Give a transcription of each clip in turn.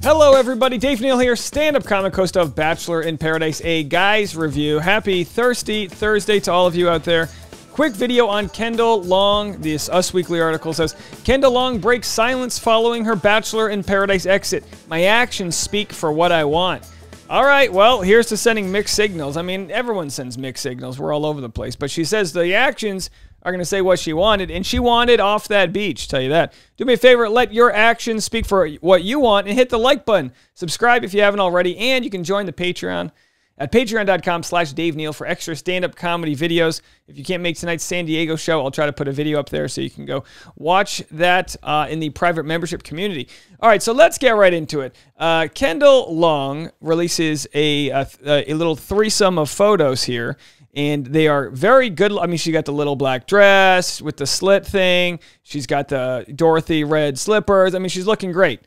Hello everybody, Dave Neal here, stand-up comic host of Bachelor in Paradise, a guy's review. Happy Thirsty Thursday to all of you out there. Quick video on Kendall Long. This Us Weekly article says, Kendall Long breaks silence following her Bachelor in Paradise exit. My actions speak for what I want. All right, well, here's to sending mixed signals. I mean, everyone sends mixed signals. We're all over the place. But she says the actions are going to say what she wanted, and she wanted off that beach, tell you that. Do me a favor, let your actions speak for what you want, and hit the like button. Subscribe if you haven't already, and you can join the Patreon at patreon.com/Dave Neal for extra stand-up comedy videos. If you can't make tonight's San Diego show, I'll try to put a video up there so you can go watch that in the private membership community. All right, so let's get right into it. Kendall Long releases a little threesome of photos here, and they are very good. I mean, she got the little black dress with the slit thing. She's got the Dorothy red slippers. I mean, she's looking great.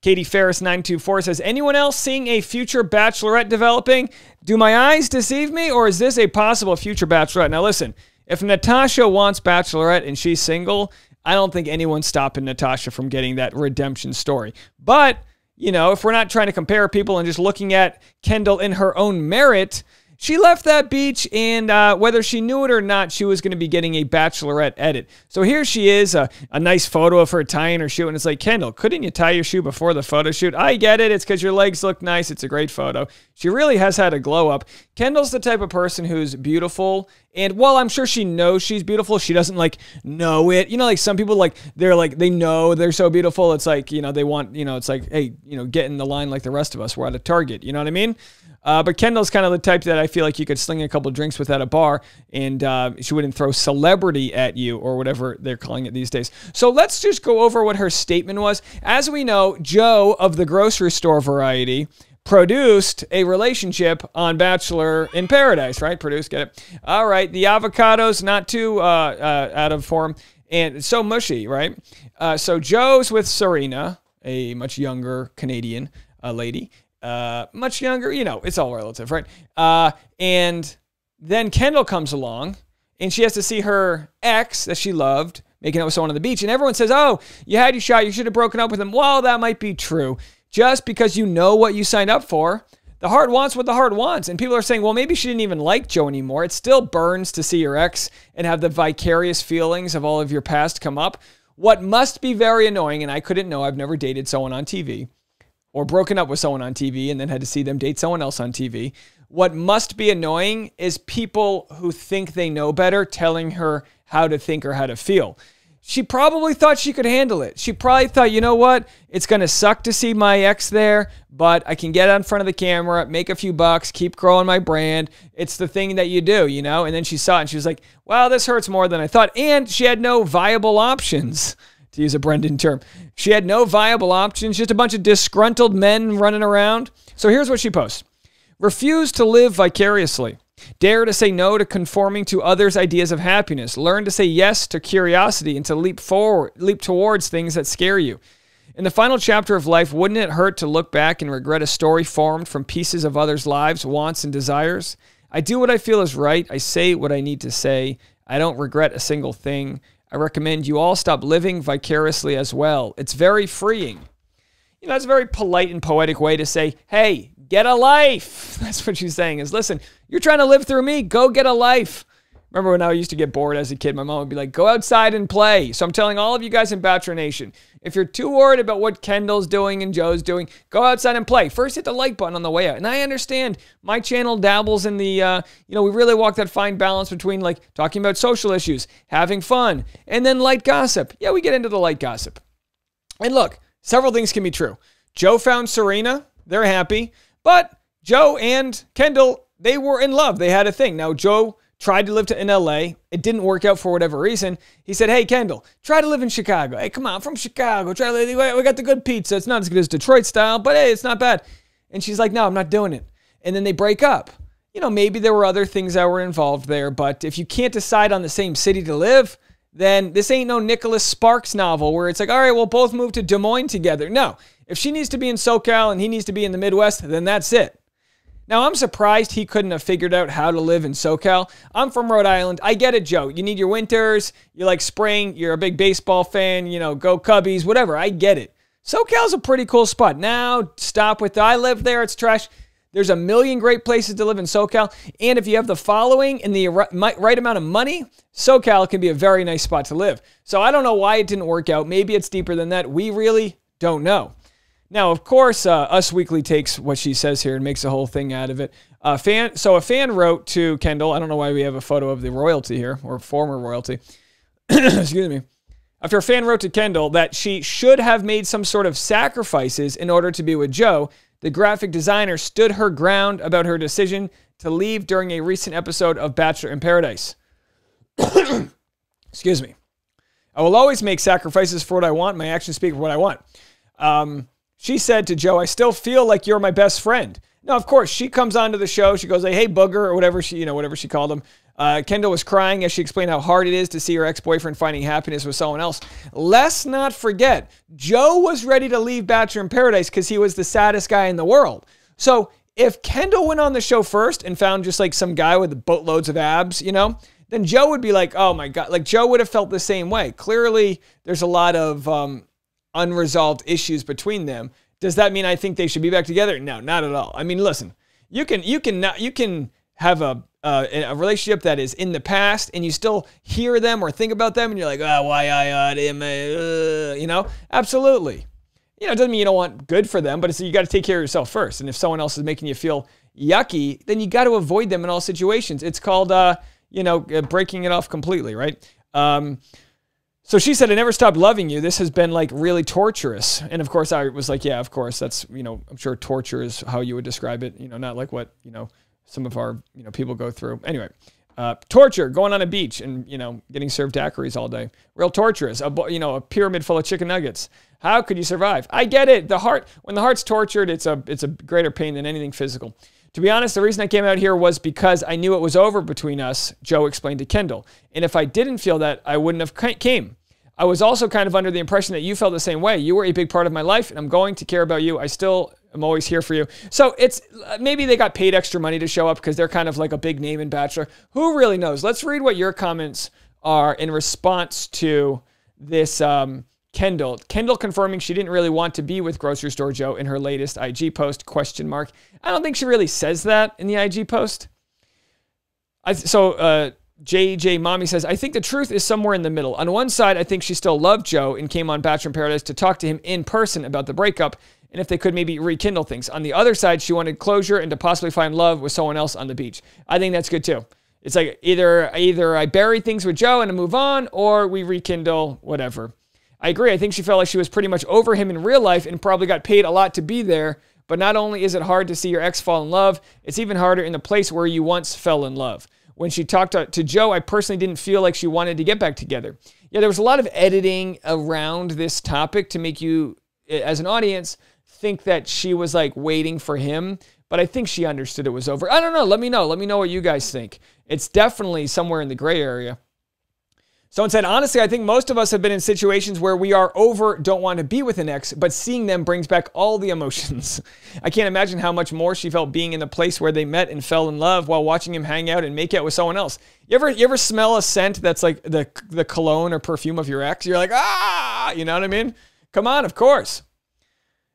Katie Ferris 924 says, anyone else seeing a future Bachelorette developing? Do my eyes deceive me, or is this a possible future Bachelorette? Now listen, if Natasha wants Bachelorette and she's single, I don't think anyone's stopping Natasha from getting that redemption story. But, you know, if we're not trying to compare people and just looking at Kendall in her own merit, she left that beach, and whether she knew it or not, she was going to be getting a Bachelorette edit. So here she is, a nice photo of her tying her shoe, and it's like, Kendall, couldn't you tie your shoe before the photo shoot? I get it. It's because your legs look nice. It's a great photo. She really has had a glow up. Kendall's the type of person who's beautiful, and while I'm sure she knows she's beautiful, she doesn't, like, know it. You know, like, some people, like, they know they're so beautiful. It's like, you know, they want, you know, it's like, hey, you know, get in the line like the rest of us. We're at a Target. You know what I mean? But Kendall's kind of the type that I feel like you could sling a couple drinks with at a bar, and she wouldn't throw celebrity at you, or whatever they're calling it these days. So let's just go over what her statement was. As we know, Joe of the grocery store variety produced a relationship on Bachelor in Paradise, right? Produced, get it? All right, the avocado's not too out of form, and so mushy, right? So Joe's with Serena, a much younger Canadian lady. Much younger, you know, it's all relative, right? And then Kendall comes along, and she has to see her ex that she loved making out with someone on the beach, and everyone says, oh, you had your shot, you should have broken up with him. Well, that might be true. Just because you know what you signed up for, the heart wants what the heart wants. And people are saying, well, maybe she didn't even like Joe anymore. It still burns to see your ex and have the vicarious feelings of all of your past come up. What must be very annoying, and I couldn't know, I've never dated someone on TV, or broken up with someone on TV and then had to see them date someone else on TV. What must be annoying is people who think they know better telling her how to think or how to feel. She probably thought she could handle it. She probably thought, you know what? It's going to suck to see my ex there, but I can get out in front of the camera, make a few bucks, keep growing my brand. It's the thing that you do, you know? And then she saw it and she was like, wow, this hurts more than I thought. And she had no viable options, to use a Brendan term. She had no viable options, just a bunch of disgruntled men running around. So here's what she posts. Refuse to live vicariously. Dare to say no to conforming to others' ideas of happiness. Learn to say yes to curiosity and to leap towards things that scare you. In the final chapter of life, wouldn't it hurt to look back and regret a story formed from pieces of others' lives, wants, and desires? I do what I feel is right. I say what I need to say. I don't regret a single thing. I recommend you all stop living vicariously as well. It's very freeing. You know, that's a very polite and poetic way to say, hey, get a life. That's what she's saying is, listen, you're trying to live through me. Go get a life. Remember when I used to get bored as a kid, my mom would be like, go outside and play. So I'm telling all of you guys in Bachelor Nation, if you're too worried about what Kendall's doing and Joe's doing, go outside and play. First, hit the like button on the way out. And I understand my channel dabbles in the, you know, we really walk that fine balance between like talking about social issues, having fun, and then light gossip. Yeah, we get into the light gossip. And look, several things can be true. Joe found Serena. They're happy. But Joe and Kendall, they were in love. They had a thing. Now, Joe tried to live in LA. It didn't work out for whatever reason. He said, hey, Kendall, try to live in Chicago. Hey, come on, I'm from Chicago. Try to live. We got the good pizza. It's not as good as Detroit style, but hey, it's not bad. And she's like, no, I'm not doing it. And then they break up. You know, maybe there were other things that were involved there, but if you can't decide on the same city to live, then this ain't no Nicholas Sparks novel where it's like, all right, we'll both move to Des Moines together. No, if she needs to be in SoCal and he needs to be in the Midwest, then that's it. Now, I'm surprised he couldn't have figured out how to live in SoCal. I'm from Rhode Island. I get it, Joe. You need your winters. You like spring. You're a big baseball fan. You know, go Cubbies, whatever. I get it. SoCal's a pretty cool spot. Now, stop with the, I live there, it's trash. There's a million great places to live in SoCal. And if you have the following and the right amount of money, SoCal can be a very nice spot to live. So I don't know why it didn't work out. Maybe it's deeper than that. We really don't know. Now, of course, Us Weekly takes what she says here and makes a whole thing out of it. So a fan wrote to Kendall. I don't know why we have a photo of the royalty here, or former royalty. Excuse me. After a fan wrote to Kendall that she should have made some sort of sacrifices in order to be with Joe, the graphic designer stood her ground about her decision to leave during a recent episode of Bachelor in Paradise. Excuse me. I will always make sacrifices for what I want. My actions speak for what I want. She said to Joe, I still feel like you're my best friend. Now, of course, she comes onto the show. She goes, like, hey, booger, or whatever she called him. Kendall was crying as she explained how hard it is to see her ex-boyfriend finding happiness with someone else. Let's not forget, Joe was ready to leave Bachelor in Paradise because he was the saddest guy in the world. So if Kendall went on the show first and found just like some guy with boatloads of abs, you know, then Joe would be like, oh my God, like Joe would have felt the same way. Clearly, there's a lot of unresolved issues between them. Does that mean I think they should be back together? No, not at all. I mean, listen, you can have a relationship that is in the past and you still hear them or think about them and you're like, oh, why I him, you know, absolutely. You know, it doesn't mean you don't want good for them, but you got to take care of yourself first. And if someone else is making you feel yucky, then you got to avoid them in all situations. It's called, you know, breaking it off completely, right? So she said, I never stopped loving you. This has been like really torturous. And of course I was like, yeah, of course that's, you know, I'm sure torture is how you would describe it. You know, not like what, you know, some of our, you know, people go through. Anyway, torture, going on a beach and, you know, getting served daiquiris all day. Real torturous. You know, a pyramid full of chicken nuggets. How could you survive? I get it. When the heart's tortured, it's a greater pain than anything physical. To be honest, the reason I came out here was because I knew it was over between us, Joe explained to Kendall. And if I didn't feel that, I wouldn't have came. I was also kind of under the impression that you felt the same way. You were a big part of my life, and I'm going to care about you. I still am always here for you. So it's maybe they got paid extra money to show up because they're kind of like a big name in Bachelor. Who really knows? Let's read what your comments are in response to this Kendall. Kendall confirming she didn't really want to be with Grocery Store Joe in her latest IG post, ? I don't think she really says that in the IG post. JJ Mommy says, I think the truth is somewhere in the middle. On one side, I think she still loved Joe and came on Bachelor in Paradise to talk to him in person about the breakup and if they could maybe rekindle things. On the other side, she wanted closure and to possibly find love with someone else on the beach. I think that's good too. It's like either I bury things with Joe and I move on, or we rekindle whatever. I agree. I think she felt like she was pretty much over him in real life and probably got paid a lot to be there. But not only is it hard to see your ex fall in love, it's even harder in the place where you once fell in love. When she talked to Joe, I personally didn't feel like she wanted to get back together. Yeah, there was a lot of editing around this topic to make you, as an audience, think that she was like waiting for him. But I think she understood it was over. I don't know. Let me know. Let me know what you guys think. It's definitely somewhere in the gray area. Someone said, honestly, I think most of us have been in situations where we are over, don't want to be with an ex, but seeing them brings back all the emotions. I can't imagine how much more she felt being in the place where they met and fell in love while watching him hang out and make out with someone else. You ever smell a scent that's like the cologne or perfume of your ex? You're like, ah, you know what I mean? Come on, of course.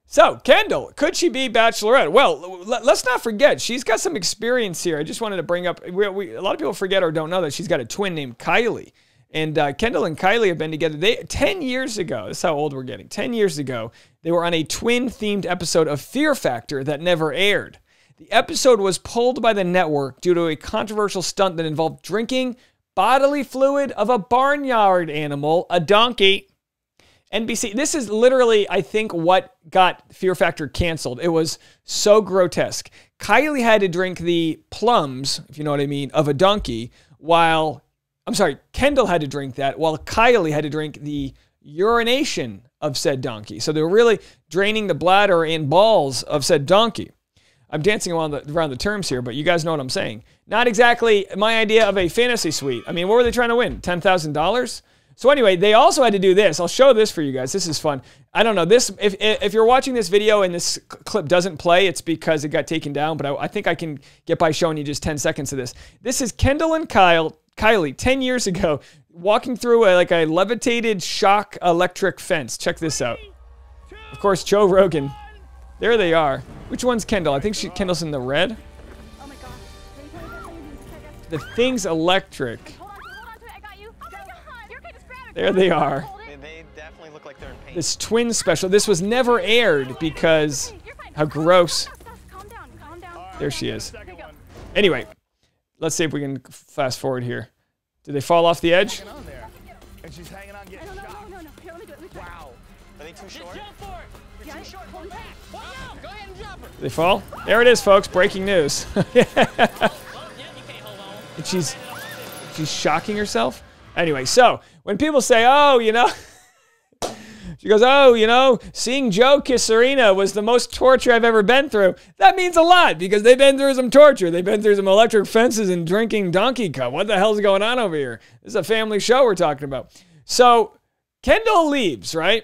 So, Kendall, could she be Bachelorette? Well, let's not forget, she's got some experience here. I just wanted to bring up, a lot of people forget or don't know that she's got a twin named Kylie. And Kendall and Kylie have been together. 10 years ago, this is how old we're getting. 10 years ago, they were on a twin-themed episode of Fear Factor that never aired. The episode was pulled by the network due to a controversial stunt that involved drinking bodily fluid of a barnyard animal, a donkey. NBC, this is literally, I think, what got Fear Factor canceled. It was so grotesque. Kylie had to drink the plums, if you know what I mean, of a donkey, while... I'm sorry, Kendall had to drink that while Kylie had to drink the urination of said donkey. So they were really draining the bladder and balls of said donkey. I'm dancing around the terms here, but you guys know what I'm saying. Not exactly my idea of a fantasy suite. I mean, what were they trying to win? $10,000? So anyway, they also had to do this. I'll show this for you guys. This is fun. I don't know. This, if you're watching this video and this clip doesn't play, it's because it got taken down, but I think I can get by showing you just 10 seconds of this. This is Kendall and Kylie 10 years ago walking through like a levitated shock electric fence. Check this out. Of course, Joe Rogan. There they are. Which one's Kendall? I think Kendall's in the red. Oh my gosh. The thing's electric. Hold on to it. I got you. Oh my God. You're okay. Just grab it. There they are. They definitely look like they're in pain. This twin special. This was never aired because how gross. Calm down. Calm down. There she is. Anyway, let's see if we can fast forward here. Did they fall off the edge? And she's hanging on, getting shot. No. Here, let me do it. Wow. Are they too short? Jump for it. Yeah, hold back. Go ahead and jump her. Did they fall? There it is, folks. Breaking news. Well, yeah, you can't hold on. And she's shocking herself. Anyway, so when people say, "Oh, you know," she goes, "Oh, you know, seeing Joe kiss Serena was the most torture I've ever been through." That means a lot because they've been through some torture. They've been through some electric fences and drinking Donkey Cup. What the hell's going on over here? This is a family show we're talking about. So Kendall leaves, right?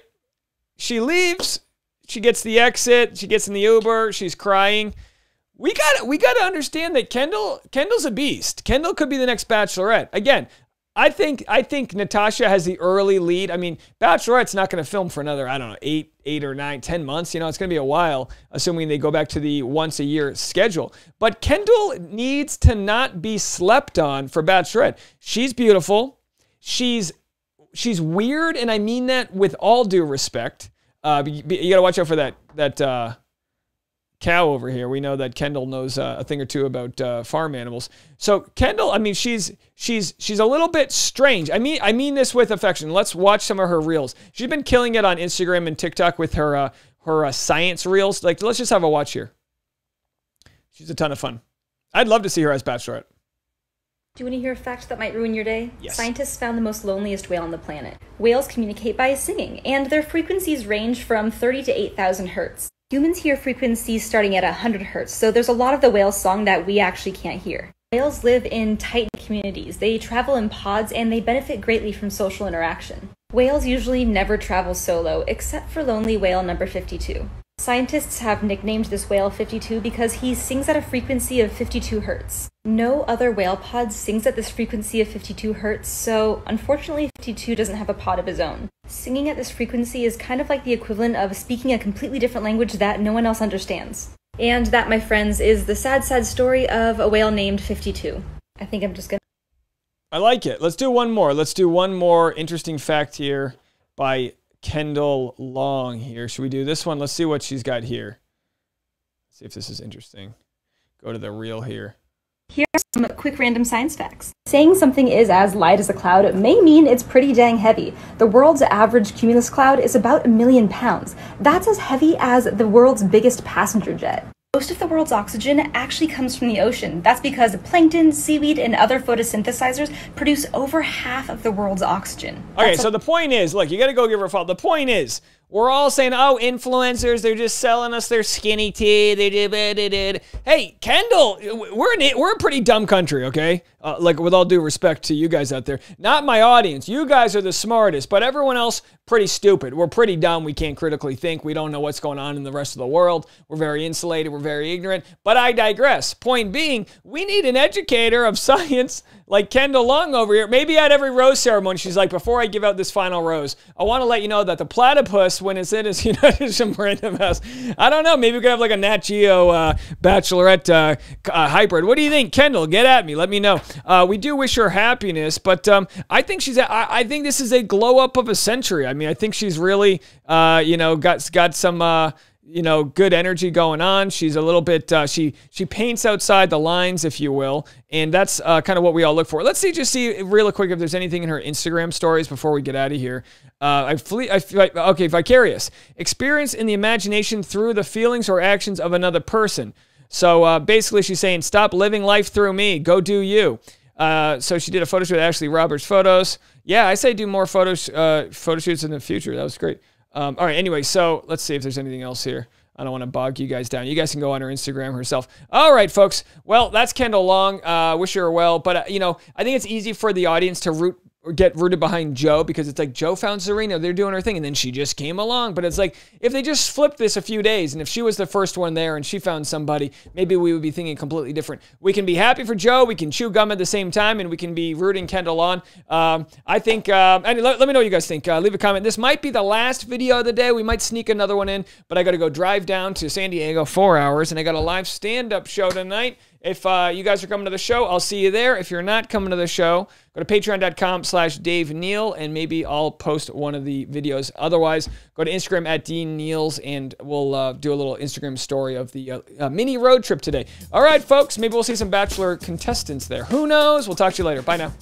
She leaves. She gets the exit. She gets in the Uber. She's crying. We got to understand that Kendall's a beast. Kendall could be the next Bachelorette. Again, I think Natasha has the early lead. I mean, Bachelorette's not going to film for another, I don't know, 8 or 9, 10 months. You know, it's going to be a while, assuming they go back to the once a year schedule. But Kendall needs to not be slept on for Bachelorette. She's beautiful. She's weird, and I mean that with all due respect. You got to watch out for that cow over here. We know that Kendall knows a thing or two about farm animals. So Kendall, I mean, she's a little bit strange. I mean this with affection. Let's watch some of her reels. She's been killing it on Instagram and TikTok with her science reels. Like, let's just have a watch here. She's a ton of fun. I'd love to see her as Bachelorette. Do you want to hear a fact that might ruin your day? Yes. Scientists found the most loneliest whale on the planet. Whales communicate by singing, and their frequencies range from 30 to 8,000 hertz. Humans hear frequencies starting at 100 hertz, so there's a lot of the whale song that we actually can't hear. Whales live in tight communities. They travel in pods, and they benefit greatly from social interaction. Whales usually never travel solo, except for lonely whale number 52. Scientists have nicknamed this whale 52 because he sings at a frequency of 52 hertz. No other whale pod sings at this frequency of 52 hertz, so unfortunately 52 doesn't have a pod of his own. Singing at this frequency is kind of like the equivalent of speaking a completely different language that no one else understands. And that, my friends, is the sad, sad story of a whale named 52. I think I'm just gonna... I like it. Let's do one more. Let's do one more interesting fact here by Kendall Long here. Should we do this one? Let's see what she's got here. Let's see if this is interesting. Go to the reel here. Here are some quick random science facts. Saying something is as light as a cloud may mean it's pretty dang heavy. The world's average cumulus cloud is about 1 million pounds. That's as heavy as the world's biggest passenger jet. Most of the world's oxygen actually comes from the ocean. That's because plankton, seaweed, and other photosynthesizers produce over half of the world's oxygen. Okay, so the point is, look, you got to go give her a follow. The point is, we're all saying, oh, influencers, they're just selling us their skinny tea. They did. Hey, Kendall, we're a pretty dumb country, okay? Like, with all due respect to you guys out there. Not my audience. You guys are the smartest, but everyone else, pretty stupid. We're pretty dumb. We can't critically think. We don't know what's going on in the rest of the world. We're very insulated. We're very ignorant. But I digress. Point being, we need an educator of science like Kendall Long over here. Maybe at every rose ceremony, she's like, before I give out this final rose, I want to let you know that the platypus, when it's in his, you know, some random house. I don't know. Maybe we could have like a Nat Geo Bachelorette hybrid. What do you think, Kendall? Get at me. Let me know. We do wish her happiness, but I think I think this is a glow up of a century. I mean, I think she's really, you know, got some, you know, good energy going on. She's a little bit, she paints outside the lines, if you will, and that's kind of what we all look for. Let's see real quick if there's anything in her Instagram stories before we get out of here. Okay, vicarious. Experience in the imagination through the feelings or actions of another person. So basically she's saying, stop living life through me. Go do you. So she did a photo shoot with Ashley Roberts Photos. Yeah, I say do more photo shoots in the future. That was great. All right, anyway, so let's see if there's anything else here. I don't want to bog you guys down. You guys can go on her Instagram herself. All right, folks. Well, that's Kendall Long. Wish her well. But, you know, I think it's easy for the audience to root get rooted behind Joe because it's like Joe found Serena, they're doing her thing, and then she just came along. But it's like, if they just flipped this a few days, and if she was the first one there and she found somebody, maybe we would be thinking completely different. We can be happy for Joe, we can chew gum at the same time, and we can be rooting Kendall on. I think, and let me know what you guys think. Leave a comment. This might be the last video of the day. We might sneak another one in, but I got to go drive down to San Diego 4 hours, and I got a live stand-up show tonight. If you guys are coming to the show, I'll see you there. If you're not coming to the show, go to patreon.com/Dave Neal, and maybe I'll post one of the videos. Otherwise, go to Instagram @DNeals, and we'll do a little Instagram story of the mini road trip today. All right, folks, maybe we'll see some Bachelor contestants there. Who knows? We'll talk to you later. Bye now.